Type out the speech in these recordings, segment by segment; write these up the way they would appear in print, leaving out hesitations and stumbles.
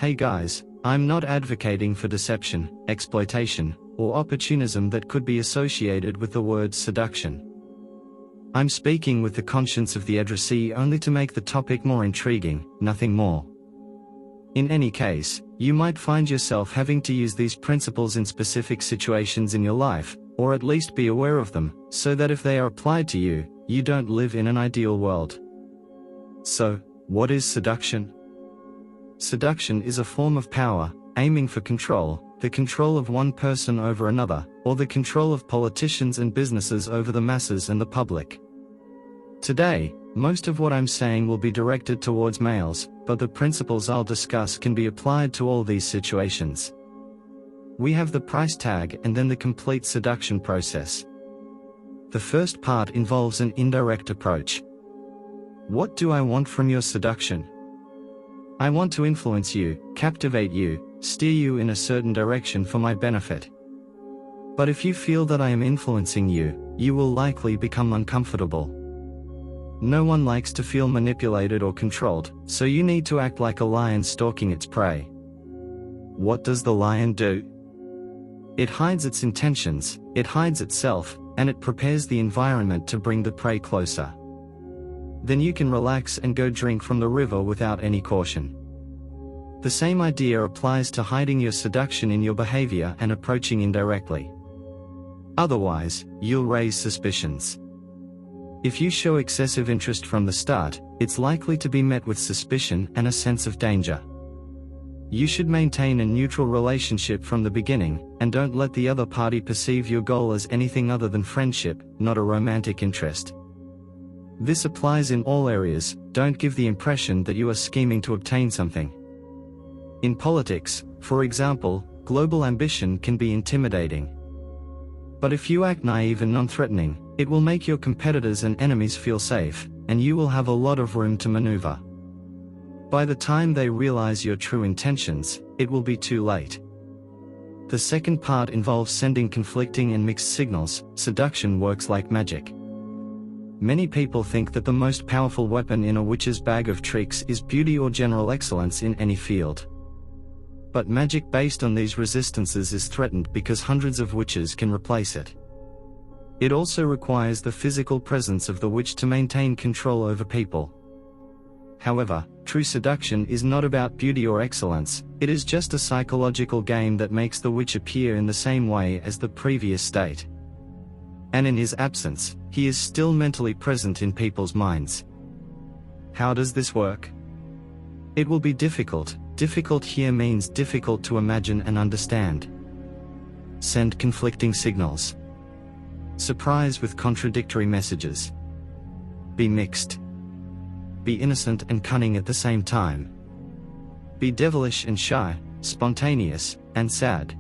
Hey guys, I'm not advocating for deception, exploitation, or opportunism that could be associated with the word seduction. I'm speaking with the conscience of the addressee only to make the topic more intriguing, nothing more. In any case, you might find yourself having to use these principles in specific situations in your life, or at least be aware of them, so that if they are applied to you, you don't live in an ideal world. So, what is seduction? Seduction is a form of power, aiming for control, the control of one person over another, or the control of politicians and businesses over the masses and the public. Today, most of what I'm saying will be directed towards males, but the principles I'll discuss can be applied to all these situations. We have the price tag and then the complete seduction process. The first part involves an indirect approach. What do I want from your seduction? I want to influence you, captivate you, steer you in a certain direction for my benefit. But if you feel that I am influencing you, you will likely become uncomfortable. No one likes to feel manipulated or controlled, so you need to act like a lion stalking its prey. What does the lion do? It hides its intentions, it hides itself, and it prepares the environment to bring the prey closer. Then you can relax and go drink from the river without any caution. The same idea applies to hiding your seduction in your behavior and approaching indirectly. Otherwise, you'll raise suspicions. If you show excessive interest from the start, it's likely to be met with suspicion and a sense of danger. You should maintain a neutral relationship from the beginning, and don't let the other party perceive your goal as anything other than friendship, not a romantic interest. This applies in all areas. Don't give the impression that you are scheming to obtain something. In politics, for example, global ambition can be intimidating. But if you act naive and non-threatening, it will make your competitors and enemies feel safe, and you will have a lot of room to maneuver. By the time they realize your true intentions, it will be too late. The second part involves sending conflicting and mixed signals. Seduction works like magic. Many people think that the most powerful weapon in a witch's bag of tricks is beauty or general excellence in any field. But magic based on these resistances is threatened because hundreds of witches can replace it. It also requires the physical presence of the witch to maintain control over people. However, true seduction is not about beauty or excellence, it is just a psychological game that makes the witch appear in the same way as the previous state. And in his absence, he is still mentally present in people's minds. How does this work? It will be difficult. Difficult here means difficult to imagine and understand. Send conflicting signals. Surprise with contradictory messages. Be mixed. Be innocent and cunning at the same time. Be devilish and shy, spontaneous, and sad.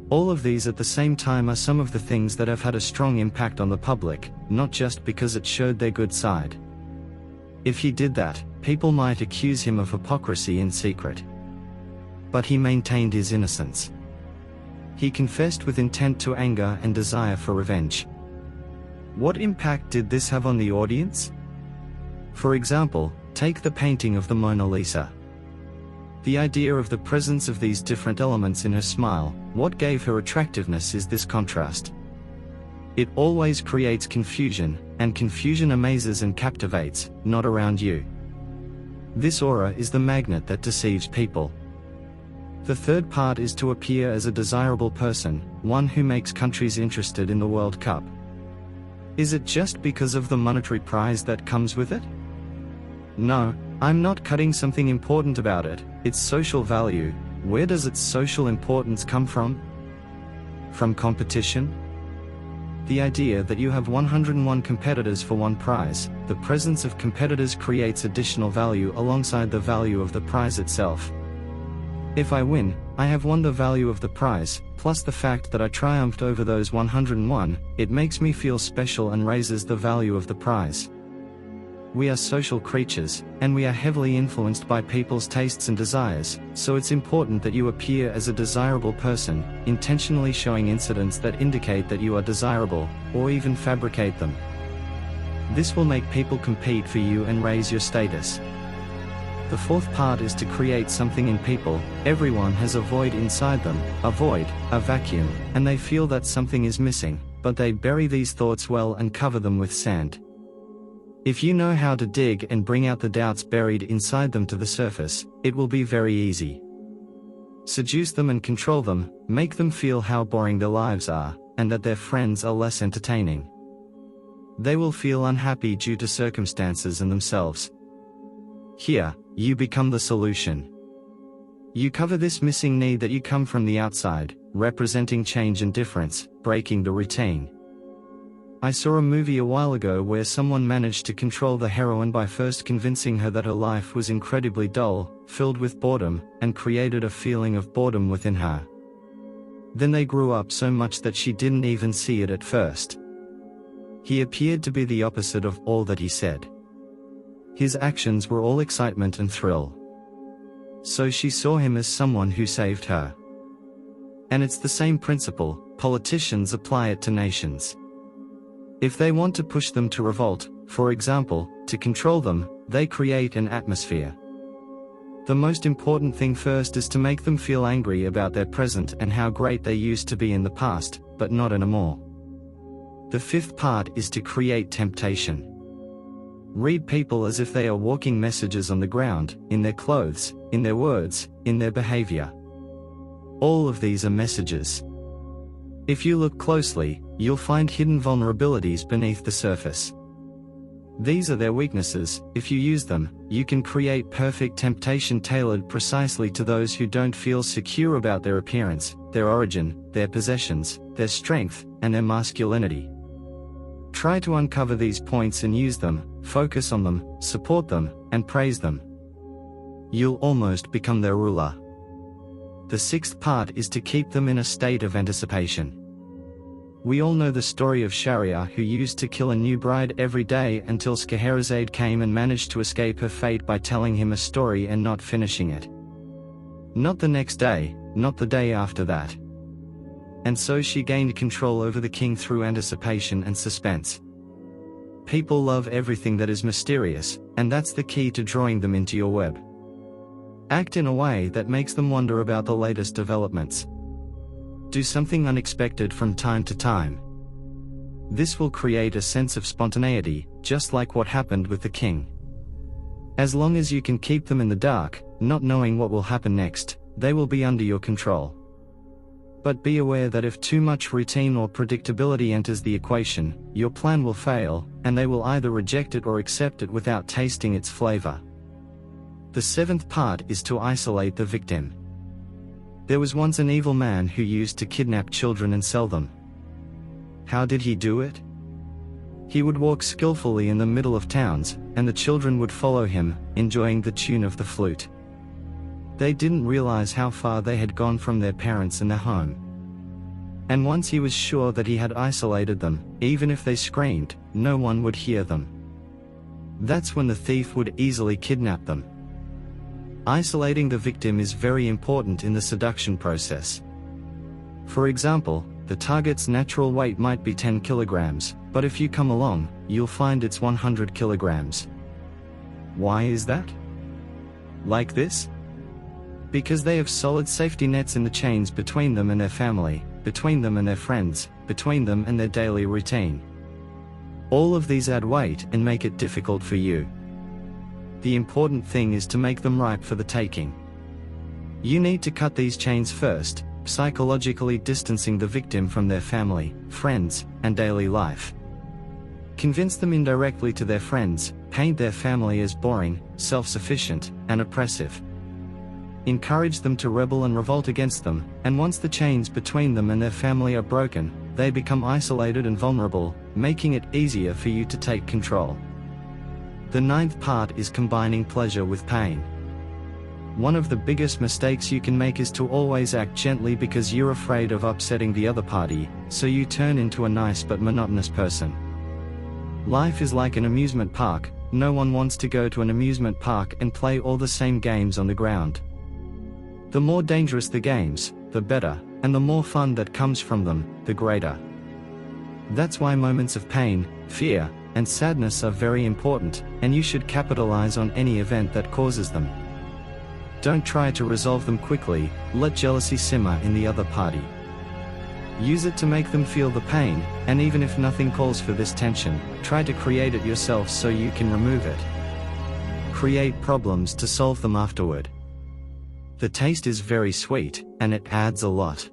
All of these at the same time are some of the things that have had a strong impact on the public, not just because it showed their good side. If he did that, people might accuse him of hypocrisy in secret. But he maintained his innocence. He confessed with intent to anger and desire for revenge. What impact did this have on the audience? For example, take the painting of the Mona Lisa. The idea of the presence of these different elements in her smile, what gave her attractiveness is this contrast. It always creates confusion, and confusion amazes and captivates, not around you. This aura is the magnet that deceives people. The third part is to appear as a desirable person, one who makes countries interested in the World Cup. Is it just because of the monetary prize that comes with it? No, I'm not cutting something important about it, it's social value. Where does its social importance come from? From competition? The idea that you have 101 competitors for one prize, the presence of competitors creates additional value alongside the value of the prize itself. If I win, I have won the value of the prize, plus the fact that I triumphed over those 101, it makes me feel special and raises the value of the prize. We are social creatures, and we are heavily influenced by people's tastes and desires, so it's important that you appear as a desirable person, intentionally showing incidents that indicate that you are desirable, or even fabricate them. This will make people compete for you and raise your status. The fourth part is to create something in people. Everyone has a void inside them, a void, a vacuum, and they feel that something is missing, but they bury these thoughts well and cover them with sand. If you know how to dig and bring out the doubts buried inside them to the surface, it will be very easy. Seduce them and control them, make them feel how boring their lives are, and that their friends are less entertaining. They will feel unhappy due to circumstances and themselves. Here, you become the solution. You cover this missing need that you come from the outside, representing change and difference, breaking the routine. I saw a movie a while ago where someone managed to control the heroine by first convincing her that her life was incredibly dull, filled with boredom, and created a feeling of boredom within her. Then they grew up so much that she didn't even see it at first. He appeared to be the opposite of all that he said. His actions were all excitement and thrill. So she saw him as someone who saved her. And it's the same principle. Politicians apply it to nations. If they want to push them to revolt, for example, to control them, they create an atmosphere. The most important thing first is to make them feel angry about their present and how great they used to be in the past, but not anymore. The fifth part is to create temptation. Read people as if they are walking messages on the ground, in their clothes, in their words, in their behavior. All of these are messages. If you look closely, you'll find hidden vulnerabilities beneath the surface. These are their weaknesses. If you use them, you can create perfect temptation tailored precisely to those who don't feel secure about their appearance, their origin, their possessions, their strength, and their masculinity. Try to uncover these points and use them, focus on them, support them, and praise them. You'll almost become their ruler. The sixth part is to keep them in a state of anticipation. We all know the story of Shahryar, who used to kill a new bride every day until Scheherazade came and managed to escape her fate by telling him a story and not finishing it. Not the next day, not the day after that. And so she gained control over the king through anticipation and suspense. People love everything that is mysterious, and that's the key to drawing them into your web. Act in a way that makes them wonder about the latest developments. Do something unexpected from time to time. This will create a sense of spontaneity, just like what happened with the king. As long as you can keep them in the dark, not knowing what will happen next, they will be under your control. But be aware that if too much routine or predictability enters the equation, your plan will fail, and they will either reject it or accept it without tasting its flavor. The seventh part is to isolate the victim. There was once an evil man who used to kidnap children and sell them. How did he do it? He would walk skillfully in the middle of towns, and the children would follow him, enjoying the tune of the flute. They didn't realize how far they had gone from their parents and their home. And once he was sure that he had isolated them, even if they screamed, no one would hear them. That's when the thief would easily kidnap them. Isolating the victim is very important in the seduction process. For example, the target's natural weight might be 10 kilograms, but if you come along, you'll find it's 100 kilograms. Why is that? Like this? Because they have solid safety nets in the chains between them and their family, between them and their friends, between them and their daily routine. All of these add weight and make it difficult for you. The important thing is to make them ripe for the taking. You need to cut these chains first, psychologically distancing the victim from their family, friends, and daily life. Convince them indirectly to their friends, paint their family as boring, self-sufficient, and oppressive. Encourage them to rebel and revolt against them, and once the chains between them and their family are broken, they become isolated and vulnerable, making it easier for you to take control. The ninth part is combining pleasure with pain. One of the biggest mistakes you can make is to always act gently because you're afraid of upsetting the other party, so you turn into a nice but monotonous person. Life is like an amusement park. No one wants to go to an amusement park and play all the same games on the ground. The more dangerous the games, the better, and the more fun that comes from them, the greater. That's why moments of pain, fear, and sadness are very important, and you should capitalize on any event that causes them. Don't try to resolve them quickly, let jealousy simmer in the other party. Use it to make them feel the pain, and even if nothing calls for this tension, try to create it yourself so you can remove it. Create problems to solve them afterward. The taste is very sweet, and it adds a lot.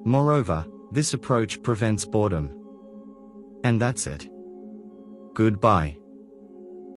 Moreover, this approach prevents boredom. And that's it. Goodbye.